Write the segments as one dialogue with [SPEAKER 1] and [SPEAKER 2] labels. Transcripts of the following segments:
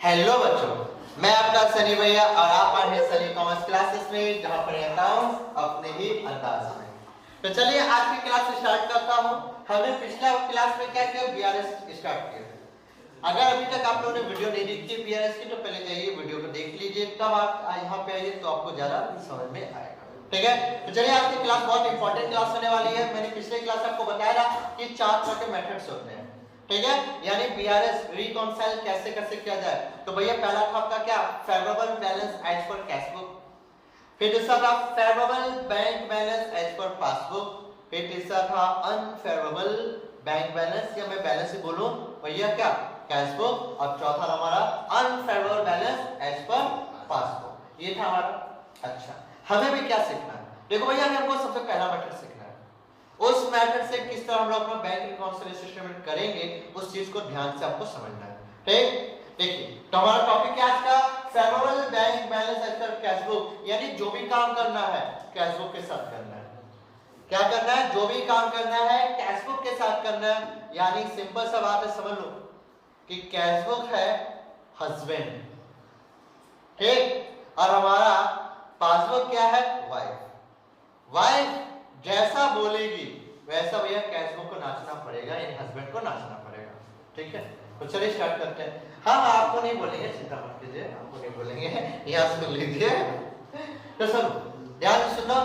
[SPEAKER 1] Hello बच्चों, मैं आपका सनी भैया और आप आ रहे हैं सनी कॉमर्स क्लासेस में, जहां पर रहता हूं अपने ही अंदाज में। तो चलिए आज की क्लास स्टार्ट करता हूं। हमने पिछला क्लास में क्या किया, बीआरएस स्टार्ट किया। अगर अभी तक आप लोगों ने वीडियो नहीं देखी बीआरएस की, तो पहले जाइए वीडियो को देख लीजिए, तब आप यहाँ पे आइए तो आपको ज्यादा समझ में आएगा। ठीक है, तो चलिए आज की क्लास बहुत इंपॉर्टेंट क्लास होने वाली है। मैंने पिछले क्लास आपको बताया था कि 4 तरह के मेथड्स होते हैं। ठीक है, यानी बीआरएस रिकॉन्साइल कैसे कैसे किया जाए। तो भैया पहला था आपका क्या, favourable balance as per cash book. फिर दूसरा था favourable bank balance as per passbook. फिर तीसरा था अनफेवरेबल बैंक बैलेंस, या मैं बैलेंस ही बोलूं भैया क्या, कैश बुक। और चौथा हमारा unfavourable balance as per passbook. ये था हमारा। अच्छा, हमें भी क्या सीखना है, देखो भैया हमको सबसे पहला मेथड सीखना है। उस मेथड से किस तरह हम लोग अपना बैंक रिकॉन्सिलिएशन करेंगे, उस चीज को ध्यान से आपको समझना है। ठीक, देखिए तो हमारा टॉपिक क्या आज का, favourable bank balance as per cash book. यानी जो भी काम करना है कैश बुक के साथ करना है। क्या करना है, जो भी काम करना है कैश बुक के साथ करना है। यानी सिंपल सा बात है, समझ लो कि कैश बुक है हस्बैंड, ठीक, और हमारा पासबुक क्या है, वाइफ। वाइफ जैसा बोलेगी वैसा भैया कैश बुक को नाचना पड़ेगा, यानी हस्बैंड को नाचना पड़ेगा। ठीक है, तो चलिए स्टार्ट करते हैं। हाँ, आपको नहीं बोलेंगे, चिंता मत कीजिए, आपको नहीं बोलेंगे, यहाँ सुन लीजिए। तो सुनो, ध्यान से सुनना,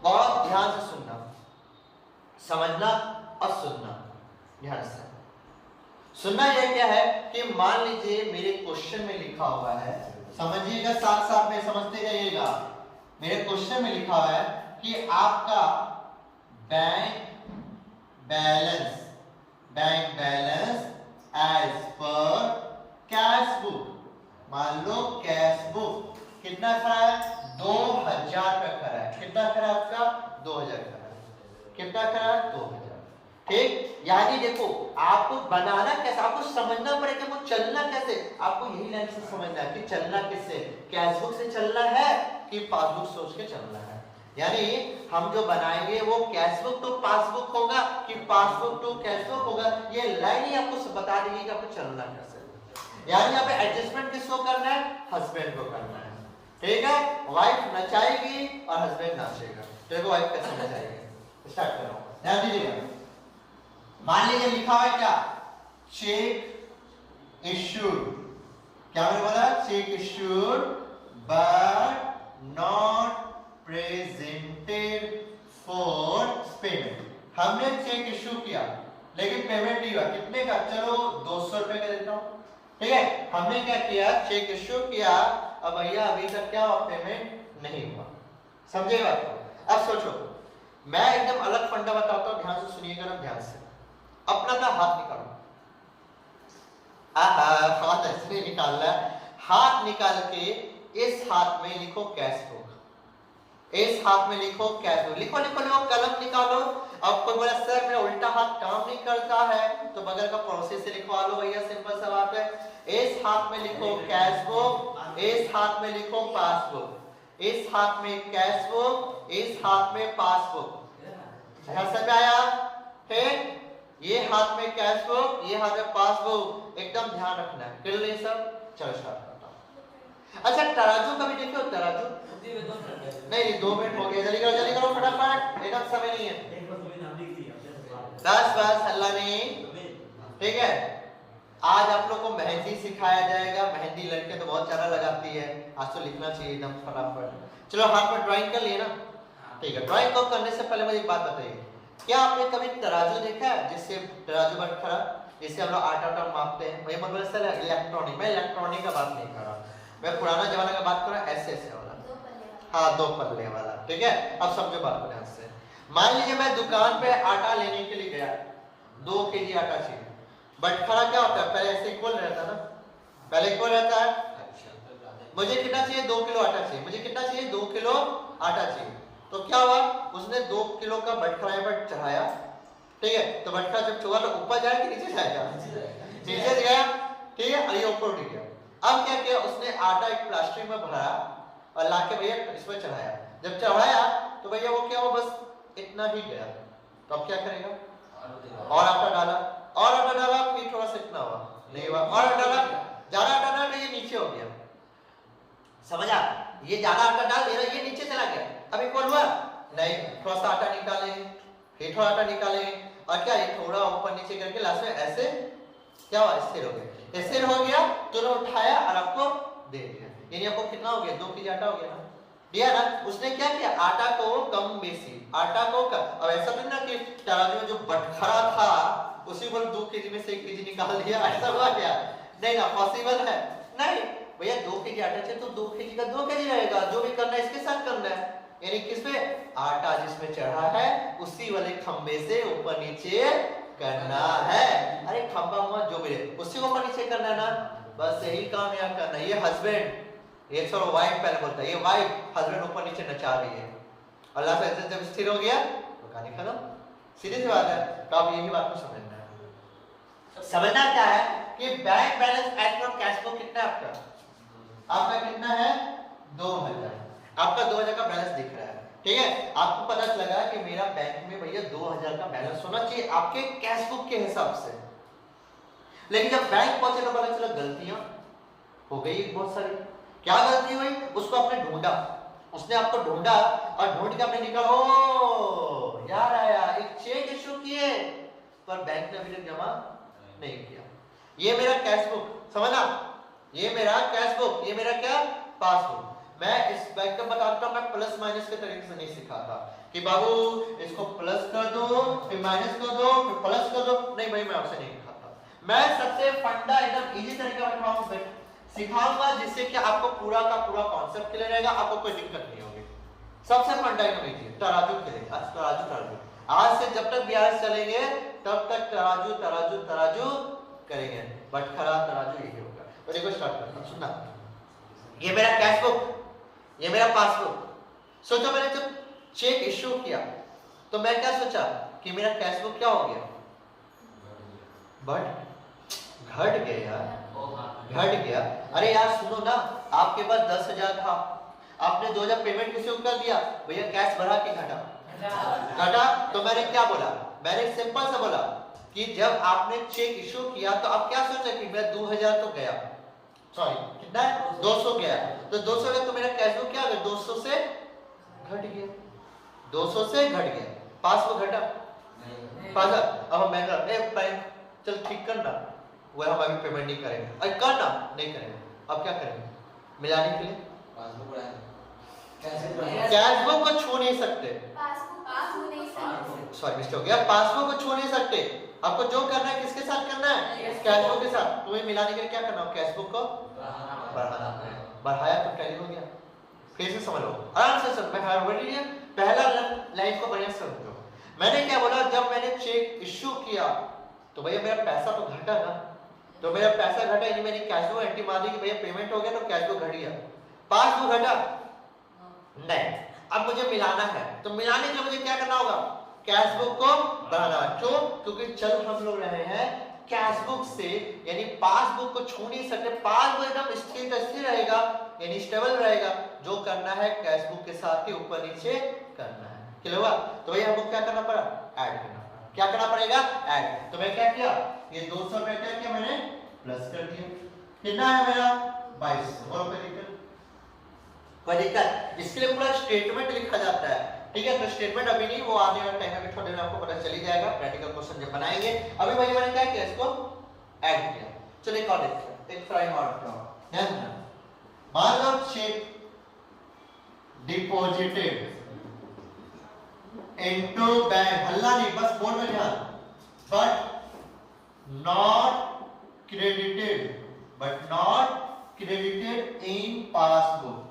[SPEAKER 1] बहुत ध्यान से सुनना, समझना और सुनना। ध्यान से सुनना। यह क्या है कि मान लीजिए मेरे क्वेश्चन में लिखा हुआ है, समझिएगा, साथ साथ में समझते जाइएगा। मेरे क्वेश्चन में लिखा हुआ है कि आपका bank balance as per cash book. मान लो कैश बुक कितना खड़ा है, 2000 का खड़ा है। कितना खड़ा है आपका, 2000 खड़ा है। कितना खड़ा है, 2000। ठीक, यानी देखो आपको बनाना कैसे, आपको समझना पड़ेगा वो चलना कैसे। आपको यही लाइन से समझना है कि चलना किससे, कैश बुक से चलना है कि पासबुक सोच के चलना है। यानी हम जो बनाएंगे वो कैश बुक टू पासबुक होगा कि पासबुक टू कैश बुक होगा। ये लाइन ही आपको बता देगी कि आपको चलना कैसे। यानी यहाँ पे एडजस्टमेंट किसको करना है, हस्बैंड को करना है। ठीक है, वाइफ नचाएगी और हस्बैंड नाचेगा। देखो वाइफ कैसे नचाएगी, स्टार्ट करो, ध्यान दीजिएगा। मान लीजिए लिखा हुआ है क्या, चेक इश्यूड। क्या मैंने बोला, check issued but not presented for payment. हमने चेक इश्यू किया लेकिन पेमेंट नहीं हुआ। कितने का, चलो 200 रुपए का देता हूं। ठीक है, हमने क्या किया, चेक इश्यू किया, अब भैया अभी तक क्या हुआ, पेमेंट नहीं हुआ। समझे बात को। अब सोचो, मैं एकदम अलग फंडा बताता हूं, ध्यान से सुनिएगा ना, ध्यान से। अपना था हाथ निकालो, हाथ ऐसे निकालना है। हाथ निकाल के इस हाथ में लिखो कैश बुक, इस हाथ में लिखो कैश बुक। लिखो लिखो लिखो, कलम निकालो। अब कोई बोला सर मेरा उल्टा हाथ काम नहीं करता है, तो बगल का पड़ोसी से लिखवा लो भैया, सिंपल सा बात है। इस हाथ में लिखो कैश बुक, इस हाथ में लिखो पासबुक। इस हाथ में कैश बुक, इस हाथ में पासबुक। समझ आया, ठीक, ये हाथ में कैश बुक, ये हाथ में पासबुक। एकदम ध्यान रखना है, कर ले सब। चलो स्टार्ट करता हूं। अच्छा, तराजू कभी देखो, तराजू नहीं, 2 मिनट हो गए, जल्दी करो फटाफट, एकदम समय नहीं है। बस हल्ला नहीं। ठीक है, आज आप लोग को मेहंदी सिखाया जाएगा। मेहंदी लड़के तो बहुत ज्यादा लगाती है, आज तो लिखना चाहिए एकदम फटाफट। चलो हाथ में ड्राइंग कर लिए ना, ठीक है। ड्राइंग को करने से पहले मुझे एक बात बताइए, क्या आपने कभी तराजू देखा है, जिससे तराजू बट खड़ा, जिससे हम लोग आटा मापते हैं। वही मतलब सर इलेक्ट्रॉनिक, मैं इलेक्ट्रॉनिक का बात नहीं कर रहा, मैं पुराना जमाना का बात कर रहा, ऐसे वाला, हाँ 2 पल्ले वाला। ठीक है, अब समझो बात को ध्यान से। मान लीजिए मैं दुकान पे आटा लेने के लिए गया, 2 केजी आटा चाहिए। बटखरा क्या होता है, पहले ऐसे इक्वल रहता है ना, पहले इक्वल रहता है। अच्छा, मुझे कितना चाहिए, 2 किलो आटा चाहिए। मुझे कितना चाहिए, 2 किलो आटा चाहिए। तो क्या हुआ, उसने 2 किलो का बटखरा पर चढ़ाया। ठीक है, तो बटखरा जब चुगा तो ऊपर जाएगा कि नीचे जाएगा, नीचे गया। ठीक है, और ये ऊपर उठ गया। अब क्या किया, उसने आटा एक प्लास्टिक में भरा और लाके भैया इस पर चढ़ाया। जब चढ़ाया तो भैया वो क्या हुआ, बस इतना ही गया। तो अब क्या करेगा, और आटा डाला, और आटा डाला, फिर थोड़ा सा इतना हुआ, नहीं हुआ, और आटा डाला, ज्यादा आटा डाला, ये नीचे नीचे हो गया, समझा? ये ज्यादा आटा डाल दे रहा, ये नीचे चला गया। अब एक और हुआ नहीं, थोड़ा सा आटा निकाले, फिर थोड़ा आटा निकाले, और क्या ये थोड़ा ऊपर नीचे करके लास्ट में ऐसे क्या हुआ, स्थिर हो गया। स्थिर हो गया तो उठाया और आपको दे दिया। यानी आपको कितना हो गया, 2 kg आटा हो गया ना, दिया ना। उसने क्या किया, आटा को कम बेसी, आटा को अब ऐसा नहीं ना कि तराजू में जो बटखरा था उसी को 2 kg में से 1 kg निकाल दिया, ऐसा हुआ क्या? नहीं ना, पॉसिबल है नहीं भैया। 2 kg आटा चाहिए तो 2 kg का 2 kg रहेगा, जो भी करना है इसके साथ करना है। यानी किस पे, आटा जिसमें चढ़ा है उसी वाले खंबे से ऊपर नीचे करना है। अरे खंबा हुआ जो भी है उसी को ऊपर नीचे करना है ना, बस यही काम यहाँ करना है। ये हस्बैंड, ये चलो वाइफ पहले बोलता है, ये वाइफ हस्बैंड ऊपर नीचे नचा रही है, अल्लाह से ऐसे जब स्थिर हो गया तो कहानी खत्म। सीधी सी बात है। तो आप यही बात को समझना है। समझना क्या है कि bank balance as per cash flow कितना है आपका? आपका कितना है, 2000। आपका 2000 का बैलेंस दिख रहा है, ठीक है। आपको पता चला कि मेरा बैंक में भैया 2000 का बैलेंस होना चाहिए आपके कैश बुक के हिसाब से। लेकिन जब बैंक पहुंचे तो पता चला गलतियां हो गई बहुत सारी। क्या गलती हुई, उसको आपने ढूंढा, उसने आपको ढूंढा और ढूंढ के आपने निकाला, ओ यार आया, एक चेक इशू किए पर बैंक ने अभी तक जमा नहीं किया। ये मेरा कैश बुक, समझना, ये मेरा कैश बुक, ये मेरा क्या, पासबुक। मैं इस बैंक में बताता हूं, मैं प्लस माइनस के तरीके से नहीं सिखाता कि बाबू इसको प्लस कर दो फिर माइनस कर दो फिर प्लस कर दो, नहीं भाई मैं आपसे नहीं सिखाता। मैं सबसे फंडा एकदम इजी तरीका सिखाऊंगा जिससे कि आपको पूरा का पूरा कॉन्सेप्ट क्लियर रहेगा, आपको कोई दिक्कत नहीं होगी। सबसे फंडा एकदम इजी, तराजू खेलेंगे आज, तराजू आज से जब तक बिहार चलेंगे तब तक तराजू तराजू तराजू करेंगे, बटखरा तराजू यही होगा। तो देखो स्टार्ट करता हूं, सुनना। ये मेरा कैश बुक, ये मेरा पासबुक। सोचो मैंने जब चेक इश्यू किया तो मैं क्या सोचा कि मेरा कैश बुक क्या हो गया, बट घट गया, घट गया। अरे यार सुनो ना, आपके पास 10,000 था, आपने 2000 पेमेंट किसी को कर दिया, भैया कैश बढ़ा के घटा, तो मैंने क्या बोला, मैंने सिंपल सा बोला कि जब आपने चेक इशू किया तो आप क्या सोचा कि मेरा 2000 तो गया, सॉरी कितना है, 200 गया, तो 200 गया तो मेरा कैश बुक क्या हो गया, 200 से घट गया, 200 से घट गया, पास वो घटा पास। अब मैं बैंक चल ठीक करना, वो हम अभी पेमेंट नहीं करेंगे, अरे करना नहीं करेंगे, अब क्या करेंगे, मिलाने के लिए पासबुक कैश बुक को छू नहीं सकते, सॉरी मिस्टेक हो गया, पासबुक को छू नहीं सकते। आपको जो करना है किसके साथ करना है, कैश बुक के साथ। तुम्हें मिलाने के लिए क्या करना है, कैश बुक को बढ़ाना है, बढ़ाया तो टैली हो गया। फिर से समझ लो आराम से, सब मैं हड़बड़ी है, पहला लाइन को बढ़िया समझो। मैंने क्या बोला, जब मैंने चेक इश्यू किया तो भैया मेरा पैसा तो घटा ना, तो मेरा पैसा घटा यानी मैंने कैश बुक एंट्री मार दी कि भैया पेमेंट हो गया तो कैश बुक घट गया, पासबुक घटा नहीं। अब मुझे मिलाना है, तो मिलाने के लिए मुझे क्या करना होगा, कैश बुक को बढ़ाना। क्यों, क्योंकि चल हम लोग रहे हैं कैश बुक से, यानी पासबुक को छू नहीं सकते, पासबुक एकदम स्थिर रहेगा यानी स्टेबल रहेगा। जो करना है कैश बुक के साथ के ऊपर नीचे करना है, क्लियर हुआ। तो भैया हमको क्या करना पड़ा, ऐड करना पड़ा। क्या करना पड़ेगा, ऐड। तो मैं क्या किया, ये 200 रुपए क्या किया मैंने, प्लस कर दिया, कितना है मेरा 2200 रुपए। कोई दिक्कत, इसके लिए पूरा स्टेटमेंट लिखा जाता है, ठीक है। तो स्टेटमेंट अभी नहीं, वो आने वाले टाइम में थोड़ी देर में आपको पता चल ही जाएगा, प्रैक्टिकल क्वेश्चन जब बनाएंगे। अभी भाई मैंने क्या किया, इसको ऐड किया। चलिए एक और देखते हैं, एक फ्राइंग और ध्यान देना। मान लो चेक डिपॉजिटेड इनटू बैंक, हल्ला नहीं, बस बोर्ड में ध्यान, but not credited in passbook.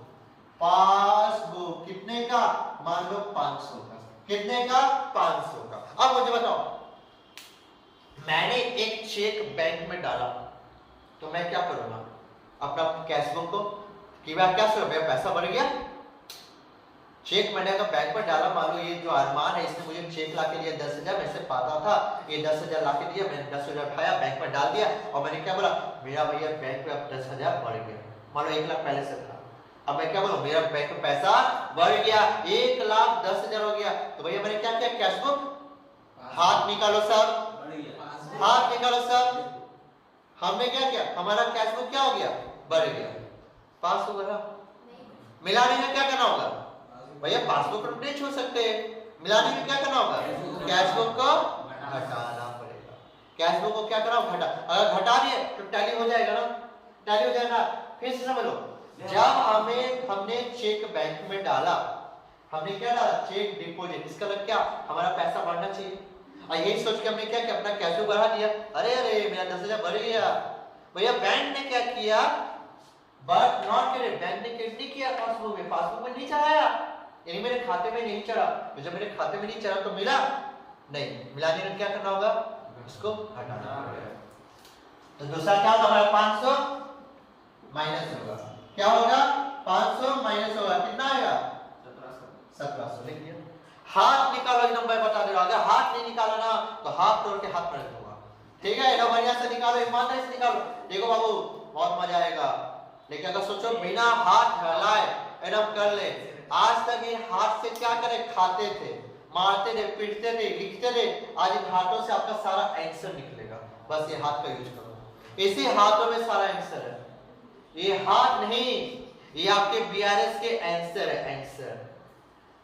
[SPEAKER 1] Passbook कितने का, मान लो 500 का, कितने का, 500 का। अब मुझे बताओ, मैंने एक चेक बैंक में डाला तो मैं क्या करूंगा, अपना कैश बुक को कि मैं क्या सोच, मेरा पैसा बढ़ गया, चेक मैंने अगर बैंक में डाला, मान लो ये जो अरमान है इसने मुझे चेक ला के दिया 10,000, मैं से पाता था, ये 10,000 ला के दिया, मैंने 10,000 उठाया बैंक में डाल दिया, और मैंने क्या बोला, मेरा भैया बैंक में अब 10,000 बढ़ गया। मान लो 1 लाख पहले से था, अब मैं क्या बोलूं, मेरा बैंक में पैसा बढ़ गया, 1,10,000 हो गया। तो भैया मैंने क्या किया, कैश बुक हाथ निकालो सब, हाथ निकालो सब। हमने क्या किया, हमारा कैश बुक क्या हो गया, बढ़ गया, पास होगा ना। मिलाने में क्या करना होगा भैया, पासबुक को नहीं छू सकते, मिलाने में क्या करना होगा, कैशबुक को घटाना पड़ेगा। कैशबुक को क्या करना होगा, घटा, अगर घटा दिए तो टैली हो जाएगा ना, टैली हो जाएगा। फिर से समझ लो, जब हमने चेक बैंक में डाला, हमने क्या डाला, चेक डिपॉजिट, इसका मतलब क्या, हमारा पैसा बढ़ना चाहिए। और यही सोच के हमने क्या किया, अपना कैशबुक बढ़ा दिया, अरे मेरा 10,000 बढ़ गया। भैया बैंक ने क्या किया, बट नॉट क्रेडिट, बैंक ने क्रेडिट नहीं किया पासबुक में नहीं चढ़ाया, यानी मेरे खाते में नहीं चढ़ा। तो जब मेरे खाते में नहीं चढ़ा तो मिला नहीं, मिलाने में क्या करना होगा, इसको हटाना होगा। तो दूसरा क्या होगा हमारा, 500 माइनस होगा, क्या होगा 500 माइनस होगा, कितना आएगा 1700। लिख दिया। हाथ निकालो, एक नंबर बता दे रहा, अगर हाथ नहीं निकाला ना तो हाथ तोड़ के हाथ पर रख दूंगा, ठीक है। एकदम बढ़िया से निकालो, ईमानदारी से निकालो, देखो बाबू बहुत मजा आएगा। लेकिन अगर सोचो बिना हाथ हिलाए एकदम कर ले, आज तक ये हाथ से क्या करे, खाते थे, मारते थे, पीटते थे, लिखते थे, आज इन हाथों से आपका सारा आंसर निकलेगा। बस ये हाथ का यूज करो, इसी हाथों में सारा आंसर है। ये हाथ नहीं, ये आपके बीआरएस के आंसर है, आंसर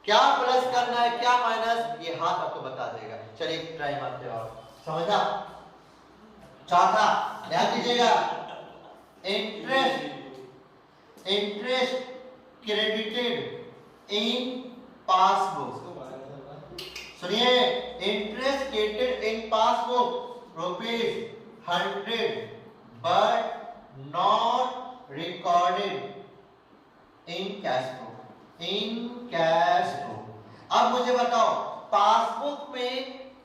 [SPEAKER 1] क्या प्लस करना है क्या माइनस, ये हाथ आपको बता देगा। चलिए ट्राई मारते हो, समझा। चौथा ध्यान दीजिएगा, इंटरेस्ट क्रेडिटेड इन पासबुक। सुनिए, interest credited in passbook ₹100 but not recorded in cashbook, in cashbook. अब मुझे बताओ, पासबुक में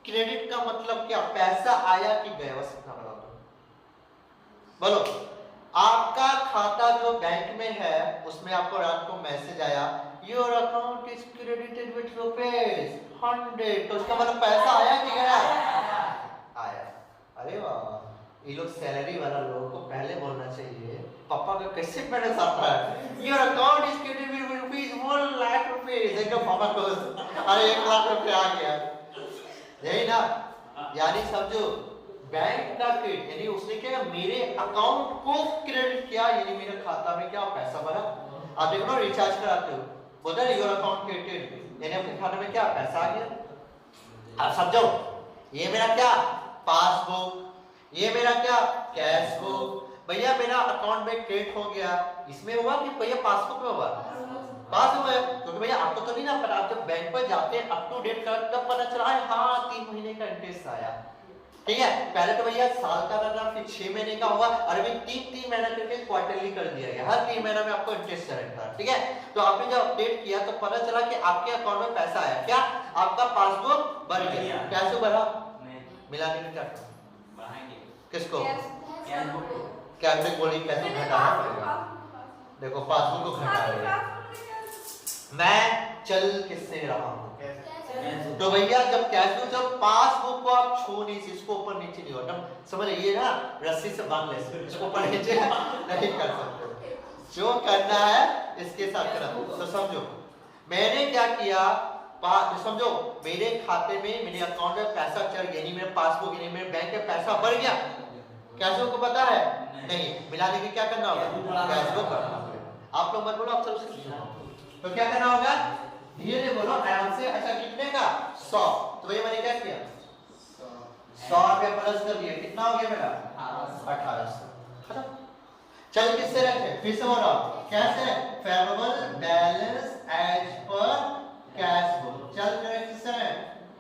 [SPEAKER 1] क्रेडिट का मतलब क्या, पैसा आया कि गया, बस इतना बताओ। बोलो, आपका खाता जो बैंक में है उसमें आपको रात को मैसेज आया, your account is credited with ₹100, तो उसका मतलब पैसा आया कि गया, आया। अरे वाह, ये लोग सैलरी वाला लोगों को पहले बोलना चाहिए, पापा का कैसे पहले आता है, your account is credited with ₹1,00,000, देखो पापा को अरे 1,00,000 रुपए आ गया, यही ना। यानी समझो बैंक का क्रेडिट, यानी उसने क्या मेरे अकाउंट को क्रेडिट किया, यानी मेरे खाता में क्या पैसा भरा। आप देखो ना, रिचार्ज कराते हो, बोलते हैं योर अकाउंट क्रेडिटेड, यानी अपने खाते में क्या पैसा आ गया। आप समझो, ये मेरा क्या पासबुक, ये मेरा क्या कैश बुक। भैया मेरा अकाउंट में क्रेडिट हो गया, इसमें हुआ कि भैया पासबुक में हुआ, पास हुआ है, क्योंकि भैया आपको तो नहीं ना पता, आप जब बैंक पर जाते हैं अप टू डेट कर तब पता चला है हाँ 3 महीने का इंटरेस्ट आया, ठीक है। पहले तो भैया साल का था, फिर 6 महीने का होगा, और अभी 3 महीना करके क्वार्टरली कर दिया गया, हर 3 महीना में आपको इंटरेस्ट रहता है, ठीक है। तो आपने जब अपडेट किया तो पता चला कि आपके अकाउंट में पैसा आया, क्या आपका पासबुक बढ़ गया, कैसे बढ़ा, मिलाने में क्या बढ़ाएंगे, किसको, कैश बोली कैसे घटाना पड़ेगा, देखो पासबुक को घटा रहे हैं, मैं चल किससे रहा हूं, तो भैया जब कैश बुक, जब पासबुक को आप छू नहीं, इसको ऊपर नीचे नहीं होना, समझ रहे, ये ना रस्सी से बांध ले, इसको ऊपर नीचे नहीं कर सकते, जो करना है इसके साथ करना। तो समझो मैंने क्या किया, समझो मेरे खाते में, मेरे अकाउंट में पैसा चढ़ गया, मेरे पासबुक यानी मेरे बैंक में पैसा बढ़ गया, कैश बुक को पता है नहीं, मिलाने के क्या करना होगा, कैश बुक करना होगा। आप लोग मत बोलो, आप सब तो क्या करना होगा, धीरे बोलो आराम से। अच्छा कितने का, 100, तो भैया मैंने क्या किया 100 रुपया प्लस कर दिया, कितना हो गया मेरा 1800, खत्म। चल किससे रखे, फिर से बोलो कैसे, favourable balance as per cash book, चल रहे किससे,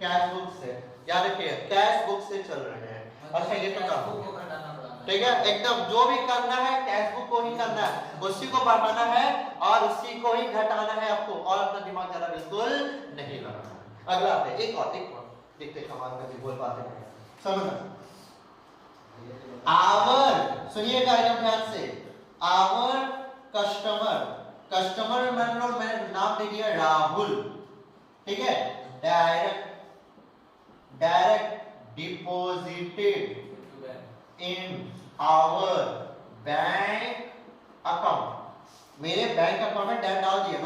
[SPEAKER 1] कैश बुक से, याद रखिए कैश बुक से चल रहे हैं। अच्छा ये तो काम ठीक है, एकदम जो भी करना है कैश बुक को ही करना है, उसी को बढ़ाना है और उसी को ही घटाना है आपको, और अपना दिमाग ज्यादा बिल्कुल नहीं लगाना। अगला है एक और देखते कमाल का भी बोल पाते हैं, समझना। आवर, सुनिएगा एकदम ध्यान से, आवर कस्टमर मान लो मैंने नाम दे दिया राहुल, ठीक है, direct deposited in our bank account, मेरे बैंक अकाउंट में डाल दिया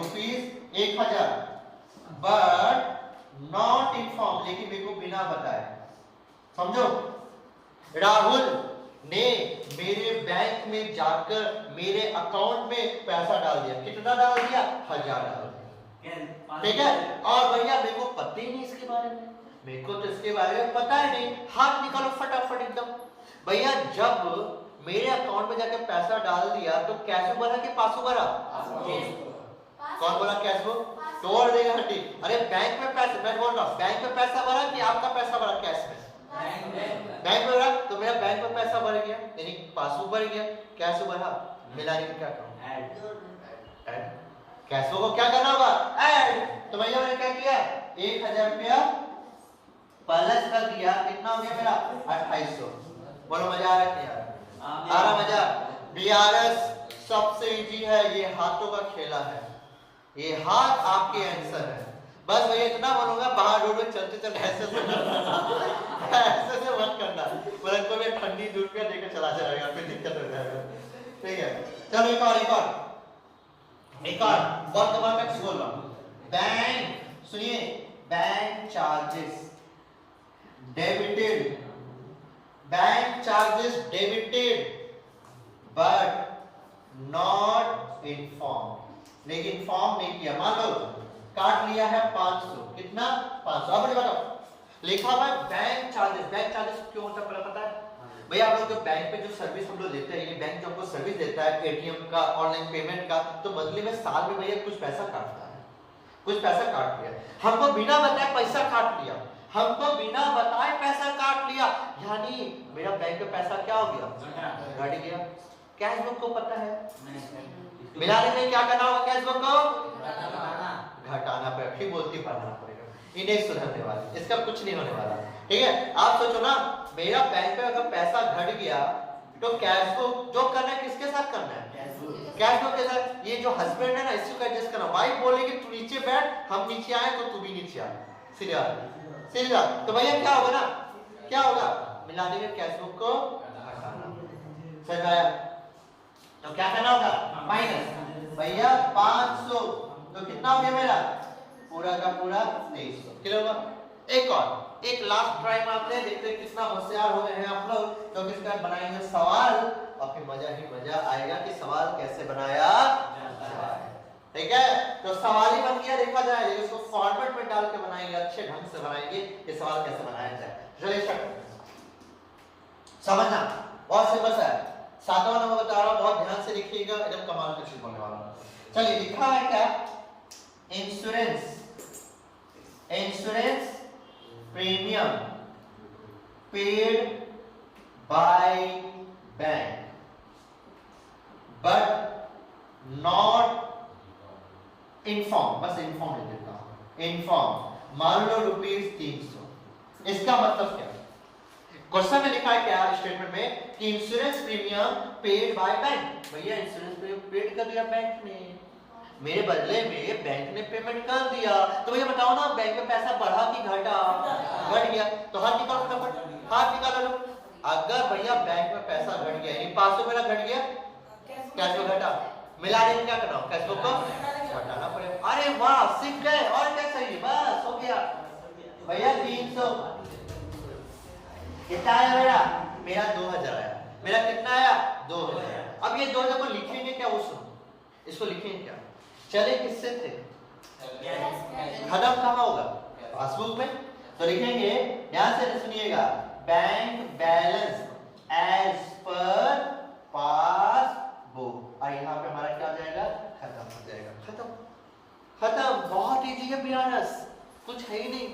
[SPEAKER 1] ₹1000, बट नॉट इन्फॉर्म, लेकिन मेरे को बिना बताए, समझो राहुल ने मेरे बैंक में जाकर मेरे अकाउंट में पैसा डाल दिया। कितना डाल दिया? 1000 डाल दिया। ठीक है, और भैया मेरे को पता ही नहीं इसके बारे में, मेरे को तो इसके बारे में पता ही नहीं। हाथ निकालो फटाफट एकदम। भैया जब मेरे अकाउंट में जाकर पैसा डाल दिया तो कैश भरा कि पासबुक भरा? कौन बोला कैश बुक? तोड़ देगा हड्डी। अरे बैंक में पैसा, मैं बोल रहा हूँ बैंक में पैसा भरा कि आपका पैसा भरा कैश में? बैंक में भरा, तो मेरा बैंक में पैसा भर गया यानी पासबुक भर गया। कैश भरा, मिलाने में क्या करूं? ऐड। कैश को क्या करना होगा? ऐड। तो भैया मैंने क्या किया? 1000 रुपया प्लस कर दिया। कितना हो गया मेरा? 2800। बोलो मजा आ रहा है नहीं आ रहा? मजा। बीआरएस सबसे इजी है, ये हाथों का खेला है, ये हाथ आपके आंसर है। बस भैया इतना बोलूंगा, बाहर रोड में चलते चलते ऐसे से मत करना, मतलब कोई ठंडी दूध पे लेकर चला जाएगा, फिर दिक्कत हो जाएगा। ठीक है, चलो एक और बहुत कमाल का चीज बोल रहा हूँ। बैंक, सुनिए, bank charges debited, bank charges debited but not inform, लेकिन इन्फॉर्म नहीं किया। मान लो काट लिया है 500, कितना? 500। अब बताओ, लिखा हुआ है बैंक चार्जेस। बैंक चार्जेस क्यों होता है पता है? भैया आप लोग जो बैंक पे जो सर्विस हम लोग लेते हैं, ये बैंक जो आपको सर्विस देता है एटीएम का, ऑनलाइन पेमेंट का, तो मंथली में साल में भैया कुछ पैसा काटता है, कुछ पैसा काट लिया हमको, बिना बताए पैसा काट लिया हमको, बिना बताए पैसा काट लिया, यानी मेरा बैंक में पैसा क्या हो गया? घट गया। कैश बुक को पता है, मिलाने में क्या करना होगा? कैश बुक को घटाना पड़ेगा, फिर बोलती पढ़ना पड़ेगा, इन्हें सुधरने वाला, इसका कुछ नहीं होने वाला। ठीक है, आप सोचो ना, मेरा बैंक में अगर पैसा घट गया तो कैश बुक जो करना है किसके साथ करना है? कैश बुक के साथ। ये जो हस्बैंड है ना, इसको को एडजस्ट करना। वाइफ बोलेगी तू नीचे बैठ, हम नीचे आए तो तू भी नीचे आ, सीधा सीधा। तो भैया क्या होगा ना, क्या होगा? मिलाने में कैश बुक को घटाना। समझ आया? तो क्या करना होगा? माइनस। भैया 500 तो कितना हो गया मेरा? पूरा का पूरा 2300। क्लियर होगा? एक और, एक लास्ट ट्राई मारते हैं, देखते हैं कितना होशियार हो गए हैं आप लोग। तो इसका बनाएंगे सवाल और फिर मजा ही मजा आएगा कि सवाल कैसे बनाया जाता है। ठीक है, तो सवाल ही बन गया, देखा जाए इसको फॉर्मेट में डाल के बनाएंगे, अच्छे ढंग से बनाएंगे कि सवाल कैसे बनाया जाए। चलिए समझना, बहुत सिंपल है। 7वां नंबर बता रहा हूं, बहुत ध्यान से लिखिएगा, एकदम कमाल की चीज बोलने वाला हूं। चलिए, लिखा है क्या? Insurance, insurance premium paid by bank but not inform, बस इन्फॉर्म लिख देता हूं, इन्फॉर्म, मान लो ₹300। इसका मतलब क्या? क्वेश्चन में लिखा है क्या स्टेटमेंट में कि insurance premium paid by bank. भैया इंश्योरेंस प्रीमियम पेड कर दिया बैंक ने, मेरे बदले में बैंक ने पेमेंट कर दिया, तो भैया बताओ ना बैंक में पैसा बढ़ा कि घटा? घट गया। तो हाथ निकालो फटाफट, हाथ निकालो लो। अगर भैया बैंक में पैसा घट गया यानी 500 मेरा घट गया, कैश को घटा, मिलाने में क्या करना हो? कैश को घटाना पड़ेगा। अरे वाह, सीख गए, और क्या चाहिए? बस हो गया भैया। 300 कितना आया मेरा? मेरा 2000 आया। मेरा कितना आया? 2000। अब ये 2000 को लिखेंगे क्या? वो सुनो, इसको लिखेंगे क्या? चले किससे थे? खत्म कहाँ होगा? पासबुक में। तो लिखेंगे, यहां से सुनिएगा, bank balance as per passbook, और यहाँ पे हमारा क्या हो जाएगा? खत्म हो जाएगा। खत्म, खत्म। बहुत इजी है बीआरएस, कुछ है ही नहीं,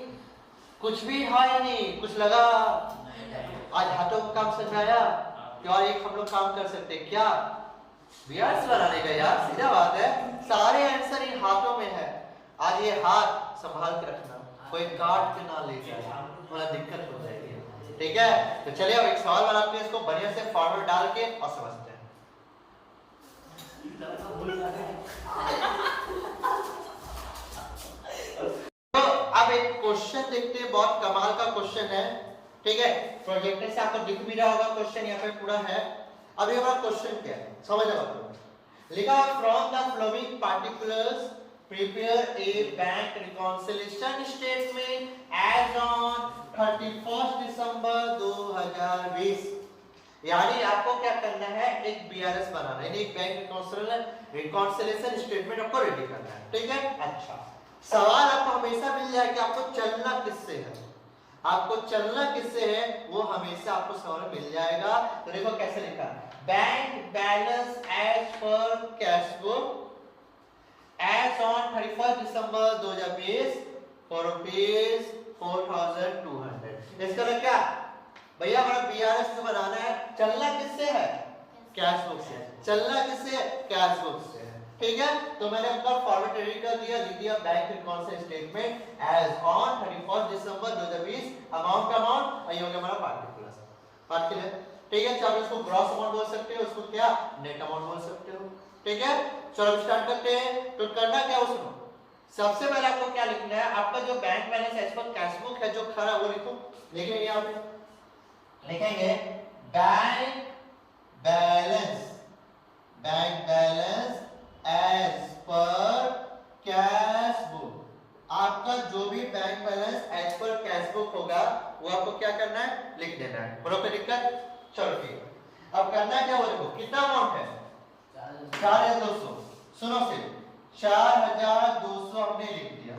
[SPEAKER 1] कुछ भी है ही नहीं, कुछ लगा। आज हाथों का काम समझ आया कि और एक हम लोग काम कर सकते हैं क्या? बीआरएस बनाने का। यार सीधा बात है, सारे आंसर इन हाथों में है। आज ये हाथ संभाल के रखना, कोई काट के ना ले जाए, थोड़ा दिक्कत हो जाएगी। ठीक है, तो चलिए अब एक सवाल बनाते हैं, इसको बढ़िया से फॉर्मेट डाल के और समझते हैं। तो अब एक क्वेश्चन देखते हैं, बहुत कमाल का क्वेश्चन है। ठीक है, प्रोजेक्टर से आपको दिख भी रहा होगा, क्वेश्चन यहाँ पे पूरा है। अब ये हमारा क्वेश्चन क्या है, समझ लो। लिखा from the flowing particulars prepare a bank reconciliation statement as on 31 December 2020। यानी आपको क्या करना है, एक बीआरएस बनाना है, यानी एक बैंक रिकॉन्सिलिएशन स्टेटमेंट आपको रेडी करना है, ठीक है। अच्छा, सवाल आपको हमेशा मिल जाए कि आपको चलना किससे है, आपको चलना किससे है, वो हमेशा आपको सवाल मिल जाएगा। तो देखो कैसे लिखा, bank balance as per cash book as on 31 December 2020 for rupees 4200। इसका मतलब क्या भैया, हमारा बीआरएस से बनाना है, चलना किससे है, कैश बुक से, चलना किससे है, कैश बुक से, ठीक है। तो मैंने अपना फॉर्मेट रेडी कर दिया, लिख दिया bank reconciliation statement as on 31 December 2020, amount का अमाउंट, और ये हो गया हमारा पार्टिकुलर बात क्लियर, ठीक है। चाहे इसको ग्रॉस अमाउंट बोल सकते हो, उसको क्या नेट अमाउंट बोल सकते हो, ठीक है। चलो स्टार्ट करते हैं। तो करना क्या उसको, सबसे पहले आपको क्या लिखना है, आपका जो bank balance as per cash book है जो खरा वो लिखो, लिखेंगे यहाँ पे, लिखेंगे bank balance as per cash book. आपका जो भी bank balance as per cash book होगा वो आपको क्या करना है, लिख देना है, बोलो कोई दिक्कत। चलो ठीक है, अब करना क्या, वो देखो कितना अमाउंट है, 4200, सुनो फिर 4200 हमने लिख दिया।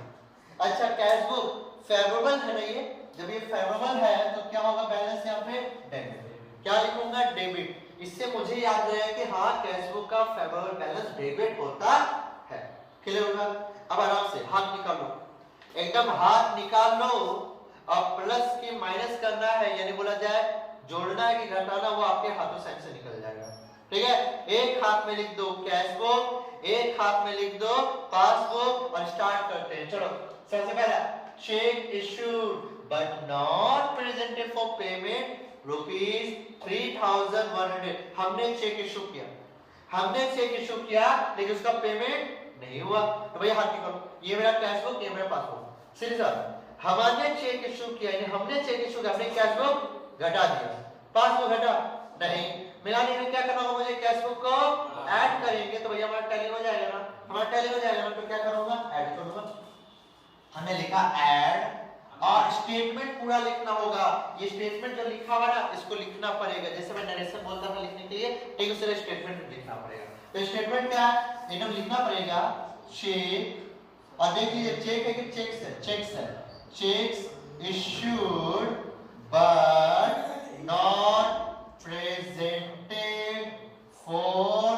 [SPEAKER 1] अच्छा, कैश बुक फेवरेबल है ना, ये जब ये फेवरेबल है तो क्या होगा, बैलेंस यहाँ पे डेबिट, क्या लिखूंगा, डेबिट। इससे मुझे याद रहे कि हाँ कैश बुक का फेवरेबल बैलेंस डेबिट होता है, क्लियर होगा। अब आराम से हाथ निकाल लो, एकदम हाथ निकाल लो, अब प्लस की माइनस करना है, यानी बोला जाए जोड़ना है कि घटाना, वो आपके हाथों साइड से निकल जाएगा, ठीक है। एक हाथ में लिख दो कैश बुक, एक हाथ में लिख दो पासबुक, और स्टार्ट करते हैं। चलो सबसे पहला, check issued but not presented for payment rupees 3100। हमने चेक इशू किया, लेकिन उसका पेमेंट नहीं हुआ, तो भैया हाथ निकालो, ये मेरा कैश बुक, ये मेरा पासबुक, सीधे साधा। हमने चेक इशू किया, यानी हमने चेक इशू किया, हमने कैश बुक घटा दिया, पासबुक घटा नहीं, मिलाने में क्या करना होगा मुझे, कैश बुक को ऐड करेंगे तो भैया हमारा टैली हो जाएगा ना, हमारा टैली हो जाएगा ना, तो क्या करूंगा, ऐड करूंगा। हमने लिखा ऐड, और स्टेटमेंट पूरा लिखना होगा। ये स्टेटमेंट जो लिखा हुआ ना, इसको लिखना पड़ेगा, जैसे मैं नरेशन बोलता था लिखने के लिए, ठीक उसी तरह स्टेटमेंट लिखना पड़ेगा। तो स्टेटमेंट क्या है, एकदम लिखना पड़ेगा चेक, और देख लीजिए चेक है कि चेक्स है, चेक्स है, checks issued but not presented for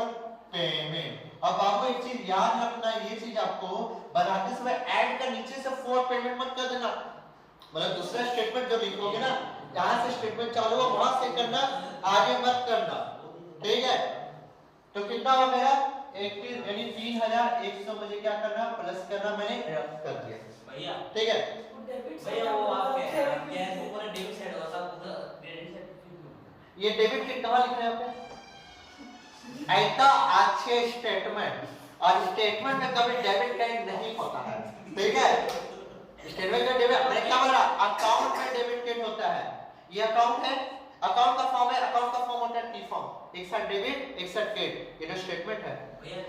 [SPEAKER 1] payment. अब आपको एक चीज याद रखना, ये चीज आपको बनाते समय ऐड का नीचे से फॉर पेमेंट मत कर देना, मतलब दूसरा स्टेटमेंट जो लिखोगे ना, यहां से स्टेटमेंट चालू हो वहां से करना, आगे मत करना, ठीक है। तो कितना हो गया, 81, यानी 3100 मुझे क्या करना, प्लस करना, मैंने कर दिया भैया, ठीक है
[SPEAKER 2] भैया। वो आप कैश बुक पर डेबिट साइड होगा, सब उधर क्रेडिट साइड,
[SPEAKER 1] ये डेबिट के कहां लिखना है आपको, ऐसा अच्छे स्टेटमेंट, और स्टेटमेंट में कभी डेबिट क्रेडिट नहीं होता है, ठीक है। स्टेटमेंट का डेबिट, मैंने क्या बोला, अकाउंट में डेबिट क्रेडिट होता है, ये अकाउंट है, अकाउंट का फॉर्म है, अकाउंट का फॉर्म होता है टी फॉर्म, एक साइड डेबिट एक साइड क्रेडिट, ये जो स्टेटमेंट है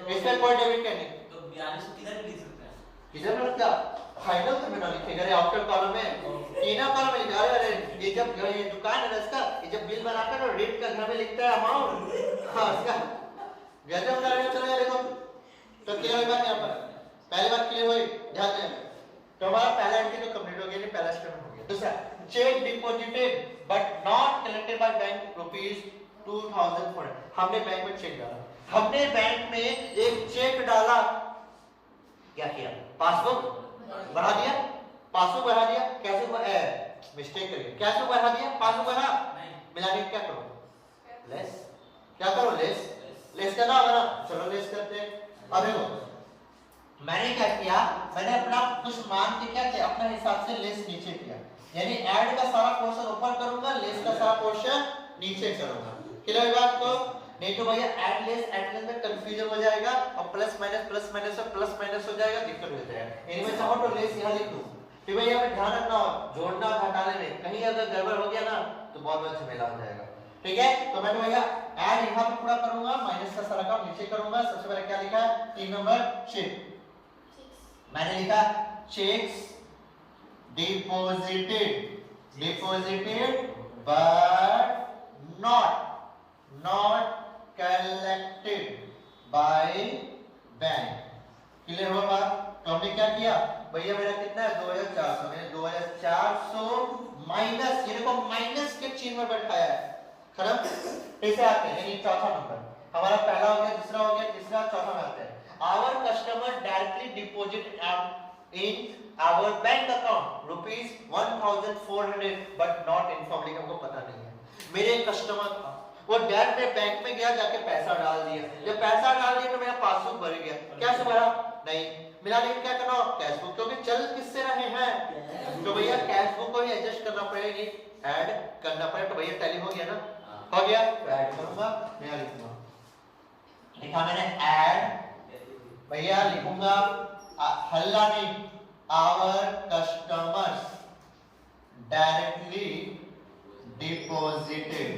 [SPEAKER 1] इसमें कोई डेबिट क्या नहीं,
[SPEAKER 2] तो 42 किधर लिख सकते हैं,
[SPEAKER 1] किधर लिखता, फाइनल में ना लिखेगा, अरे आफ्टर कॉलम में, तीनों कॉलम में लिखा, अरे ये जब ये दुकान है ना इसका, ये जब बिल बनाता है ना, रेट का घर में लिखता है अमाउंट, हां इसका गजब का रेट चलेगा, देखो। तो क्लियर हुई बात, यहाँ पर पहली बात क्लियर हुई, ध्यान दें। तो हमारा पहला एंट्री तो कंप्लीट हो गया, पहला स्टेटमेंट हो गया। दूसरा, check deposited but not collected by bank rupees 2400। हमने बैंक में चेक डाला, हमने बैंक में एक चेक डाला, क्या किया, पासबुक बढ़ा दिया, पासबुक बढ़ा दिया, कैसे मिस्टेक करिए, कैसे बढ़ा दिया, पासबुक बढ़ा, मिलाने क्या करो, लेस, क्या करो, लेस करना होगा ना, चलो लेस करते हैं। अब देखो मैंने क्या किया, मैंने अपना कुछ मान के क्या किया, अपने हिसाब से लेस नीचे किया, यानी ऐड का सारा पोर्शन ऊपर करूंगा, लेस का सारा पोर्शन नीचे करूंगा, क्लियर बात को। नहीं तो भैया ऐड लेस में कंफ्यूजन हो जाएगा, और प्लस माइनस और प्लस माइनस हो जाएगा, दिक्कत हो जाएगा। इनमें चाहो तो लेस यहां लिख दूं, फिर भैया हमें ध्यान रखना हो जोड़ना घटाने में, कहीं अगर गड़बड़ हो गया ना तो बहुत बड़ा झमेला हो जाएगा, ठीक है। तो मैं तो भैया ऐड यहां पे पूरा करूंगा, माइनस का सारा काम नीचे करूंगा। सबसे पहले क्या लिखा है, 3 नंबर चेक, मैंने लिखा checks deposited but not not collected by bank. Clear हुआ बात? तो हमने क्या किया भैया, मेरा कितना है 2400, मैंने 2400 माइनस, ये देखो माइनस के चिन्ह में बैठाया है, खत्म। ऐसे आते हैं, यानी चौथा नंबर हमारा पहला हो गया, दूसरा हो गया, तीसरा, चौथा में आते हैं। Our customer directly deposit in our bank account rupees 1400 but not informed, लेकिन हमको पता नहीं है। मेरे कस्टमर था, वो डायरेक्ट बैंक में गया, जाके पैसा डाल दिया। जब पैसा डाल दिया तो मेरा पासबुक भर गया। कैसे भरा? नहीं मिला, नहीं क्या करना? कैश बुक, क्योंकि चल किससे रहे हैं तो भैया कैश बुक को ही एडजस्ट करना पड़ेगा, ऐड करना पड़ेगा। तो भैया टैली हो गया ना, हो गया, ऐड करूंगा, मैं लिखूंगा, लिखा मैंने ऐड, भैया लिखूंगा हल्ला नहीं, our customers directly deposited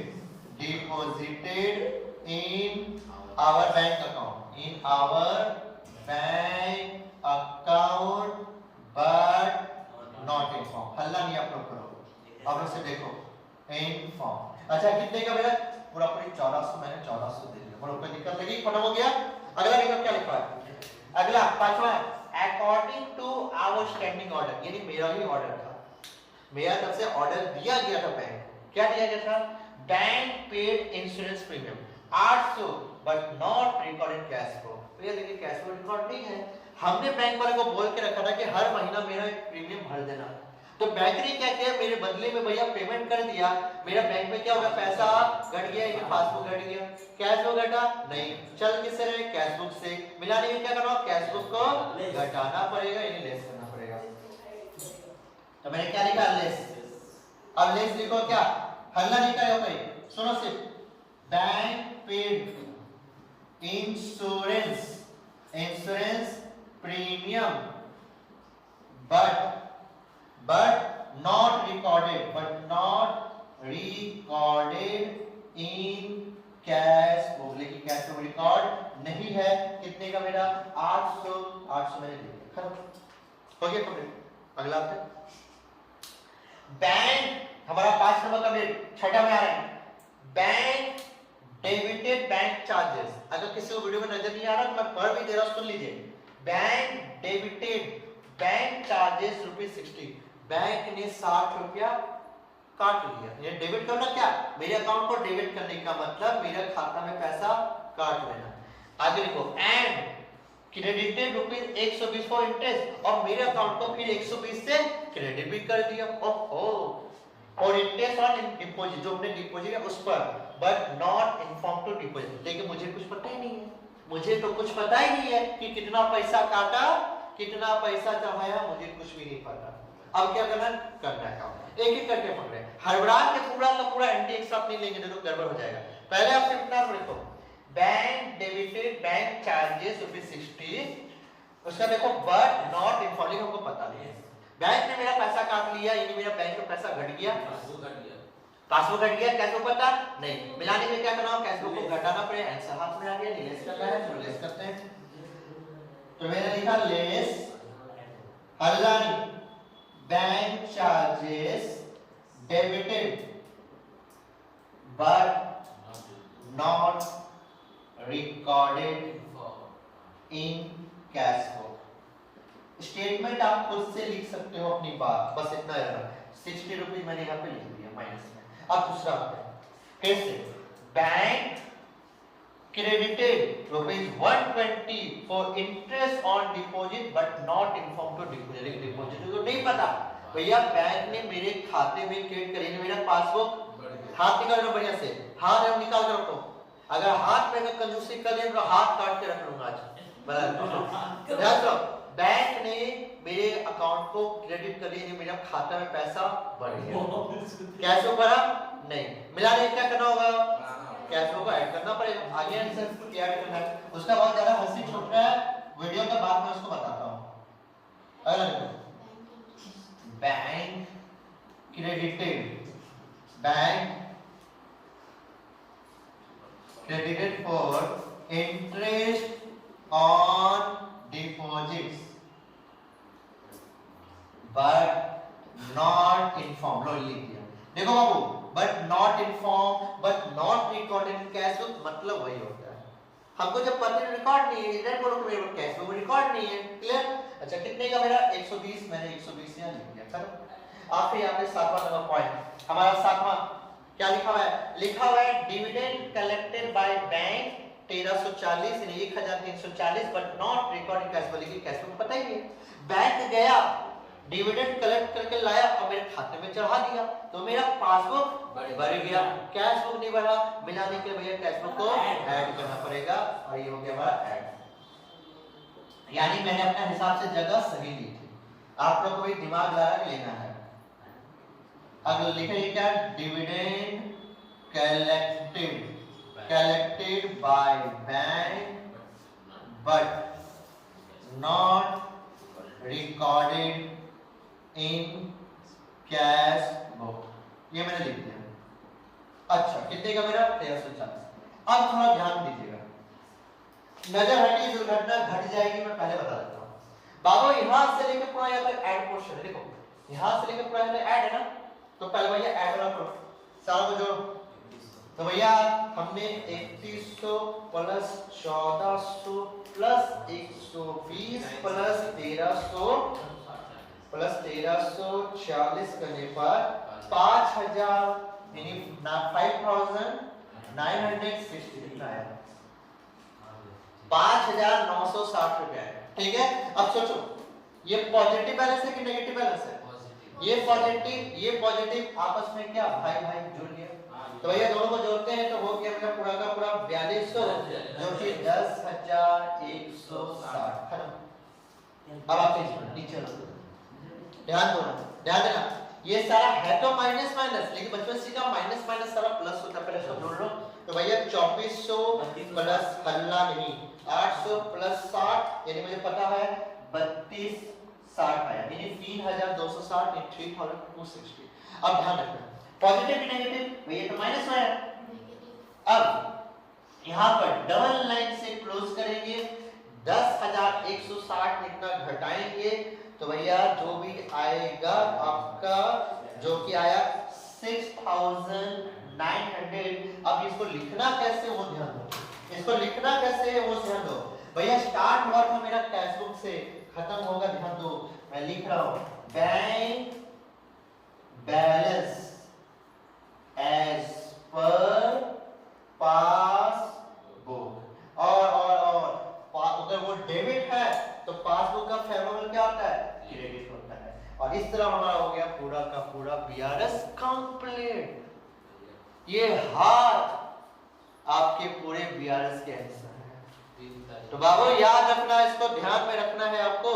[SPEAKER 1] in our bank account, but not informed। हल्ला नहीं आप लोग करो, आप लोग से देखो informed। अच्छा कितने का मेरा? पूरा पूरी 1400, मैंने 1400 दे दिया, बोलो कोई दिक्कत नहीं, खत्म हो गया। अगला देखो क्या लिखा है, अगला पांचवा, according to our standing order, यानी मेरा ही ऑर्डर था, मेरा तरफ से ऑर्डर दिया गया था बैंक, क्या दिया गया था? Bank paid insurance premium 800 but not recorded cash flow. तो ये देखिए कैश फ्लो रिकॉर्ड नहीं है। हमने बैंक वाले को बोल के रखा था कि हर महीना मेरा प्रीमियम भर देना, तो बैंक ने क्या किया, मेरे बदले में भैया पेमेंट कर दिया। मेरा बैंक में क्या होगा, पैसा घट गया, ये पासबुक घट गया, कैश बुक घटा नहीं, चल किससे रहे? कैश बुक से। मिलाने में क्या करना? कैश बुक को घटाना पड़ेगा, यानी लेस करना पड़ेगा। तो मैंने क्या लिखा? लेस। अब लेस लिखो, क्या हल्ला नहीं करो कोई, सुनो सिर्फ, bank paid insurance premium but not recorded in cash book, लेकिन कैश बुक रिकॉर्ड नहीं है। कितने का मेरा? 800 मैंने लिखा, खत्म हो गया कंप्लीट। अगला बैंक, हमारा 5 नंबर का बिल छठा में आ रहा है, बैंक डेबिटेड बैंक चार्जेस। अगर किसी को वीडियो में नजर नहीं आ रहा तो मैं पढ़ भी दे रहा हूं, सुन लीजिए। Bank debited bank charges ₹60, bank ने 60 रुपया काट लिया। ये डेबिट करना क्या? मेरे अकाउंट को डेबिट करने का मतलब मेरे खाता में पैसा काट लेना। आगे देखो, एंड क्रेडिटेड ₹120 फॉर इंटरेस्ट, और मेरे अकाउंट को फिर 120 से क्रेडिट भी कर दिया। ओहो, और इंटरेस्ट ऑन डिपॉजिट, जो हमने डिपॉजिट है उस पर, but not inform to deposit, लेकिन मुझे कुछ पता ही नहीं है, मुझे तो कुछ पता ही नहीं है कि कितना पैसा काटा, कितना पैसा चढ़ाया, मुझे कुछ भी नहीं पता। अब क्या करना है काम, एक एक करके पकड़े, हड़बड़ा के पूरा का पूरा एंटी एक साथ नहीं लेंगे तो गड़बड़ हो जाएगा। पहले आप सिर्फ इतना देखो, बैंक डेबिटेड बैंक चार्जेस ₹60, उसका देखो बट नॉट इन्फॉर्मिंग, हमको पता नहीं है, बैंक ने मेरा पैसा काट लिया, यानी मेरा बैंक में पैसा घट गया, पासबुक घट गया, कैसे पता नहीं। मिलाने में क्या करना, कैश बुक को घटाना पड़ेगा, आंसर हाथ में आ गया, लेस करना है, तो लेस करते हैं। तो मैंने लिखा लेस, हल्ला नहीं, bank charges debited but not recorded in cash book. Statement आप खुद से लिख सकते हो अपनी बात, बस इतना है। 60 रुपीज मैंने यहाँ पे लिख दिया माइनस में। अब दूसरा आता है, कैसे? Bank credited ₹120 for interest on deposit but not inform to deposit. Deposit तो नहीं पता भैया, बैंक ने मेरे खाते में क्रेडिट करी, मेरा पासबुक हाथ निकाल लो बढ़िया से, हाथ निकाल कर रखो, अगर हाथ में कंजूसी कर दे तो हाथ काट के रख लूंगा आज। बैंक ने मेरे अकाउंट को क्रेडिट कर दिया, मेरा खाता में पैसा बढ़ गया, कैसे बढ़ा नहीं, मिलाने क्या करना होगा, कैश को ऐड करना पड़ेगा। आगे आंसर क्या ऐड करना है, उसका बहुत ज्यादा हंसी छूट रहा है, वीडियो के बाद में उसको बताता हूं। अगला देखो, bank credited for interest on deposits but not informed। लो लिख दिया, देखो बाबू, but not informed but not recorded in cash नहीं है, इधर बोलो कि मेरे पास कैश बुक रिकॉर्ड नहीं है। क्लियर? अच्छा कितने का मेरा 120, मैंने 120 यहाँ लिख दिया। खत्म। आप यहाँ पे 7वां नंबर पॉइंट हमारा 7वां क्या लिखा हुआ है? लिखा हुआ है डिविडेंड कलेक्टेड बाय बैंक 1340 यानी 1340 but not recording cash book. लेकिन कैश बुक पता ही है, बैंक गया डिविडेंड कलेक्ट करके लाया और मेरे खाते में चढ़ा दिया तो मेरा पासबुक बढ़ गया, कैश बुक नहीं बढ़ा। मिलाने के लिए भैया कैश बुक को ऐड करना पड़ेगा और ये हो गया हमारा ऐड। यानी मैंने अपने हिसाब से जगह सही ली थी, आप लोग को भी दिमाग लगा के लेना है। अगला लिखेंगे क्या? Dividend collected by bank but not recorded in cash book, ये मैंने लिख दिया। अच्छा कितने का मेरा? 1340। अब थोड़ा ध्यान दीजिएगा, नजर हटी दुर्घटना घट जाएगी, मैं पहले बता देता हूँ। बाबू यहां से लेकर पूरा यहाँ तक ऐड पोर्शन है, देखो यहां से लेकर पूरा यहाँ तक ऐड है ना, तो पहले भैया ऐड वाला करो, सारा को जोड़ो। तो भैया हमने 3100 प्लस 1400 प्लस 120 प्लस 1340 करने पर 5000 यानी 5960 आया, 5960 रुपए। ठीक है, अब सोचो ये पॉजिटिव बैलेंस है कि नेगेटिव बैलेंस है? ये पॉजिटिव आपस में क्या भाई भाई जुड़ गया, तो भैया दोनों को जोड़ते हैं तो हो गया मेरा पूरा का पूरा 4200 जो कि 10160। खत्म। अब आप नीचे ध्यान देना, ये सारा है तो माइनस माइनस, लेकिन बचपन सीखा माइनस माइनस सारा प्लस होता है, पहले इसको जोड़ लो। तो भैया 2400 प्लस हल्ला नहीं 800 प्लस 60 यानी मुझे पता है 3260 आया, यानी 3260 इन 3260। अब ध्यान रखना पॉजिटिव की नेगेटिव भैया तो माइनस में है। अब यहां पर डबल लाइन से क्लोज करेंगे, 10160 इतना घटाएंगे तो भैया जो भी आएगा आपका जो कि आया 6900। अब इसको लिखना कैसे वो ध्यान दो, इसको लिखना कैसे है वो ध्यान दो। भैया स्टार्ट हुआ था मेरा कैश बुक से, खत्म होगा ध्यान दो, मैं लिख रहा हूं bank balance as per passbook. और अगर वो डेबिट है तो पासबुक का फॉर्मूला क्या होता है? क्रेडिट होता है। और इस तरह हमारा हो गया पूरा का पूरा बीआरएस कंप्लीट। ये हाथ आपके पूरे बीआरएस के आंसर है। तो बाबू याद रखना, इसको ध्यान में रखना है आपको।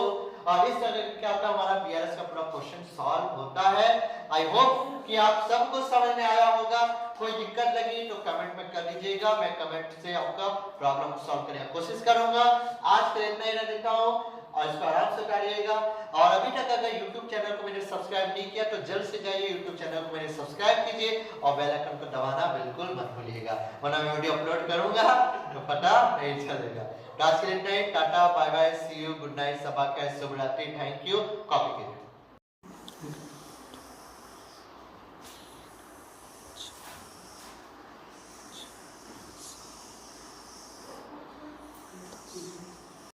[SPEAKER 1] और इस तरह क्या होता है हमारा बीआरएस का पूरा क्वेश्चन सॉल्व होता है। आई होप कि आप सबको समझ में आया होगा। कोई दिक्कत लगी तो कमेंट में कर दीजिएगा, मैं कमेंट से आपका प्रॉब्लम को सॉल्व करने की कोशिश करूंगा। आज के लिए इतना ही रह देता हूं और इसको आराम से करिएगा। और अभी तक अगर YouTube चैनल को मैंने सब्सक्राइब नहीं किया तो जल्द से जाइए YouTube चैनल को मैंने सब्सक्राइब कीजिए और बेल आइकन को दबाना बिल्कुल मत भूलिएगा, वरना मैं वीडियो अपलोड करूंगा तो पता नहीं चलेगा। आज के लिए इतना ही, tata bye bye, see you, good night, सबा का शुभ रात्रि, थैंक यू। कॉपी कीजिए।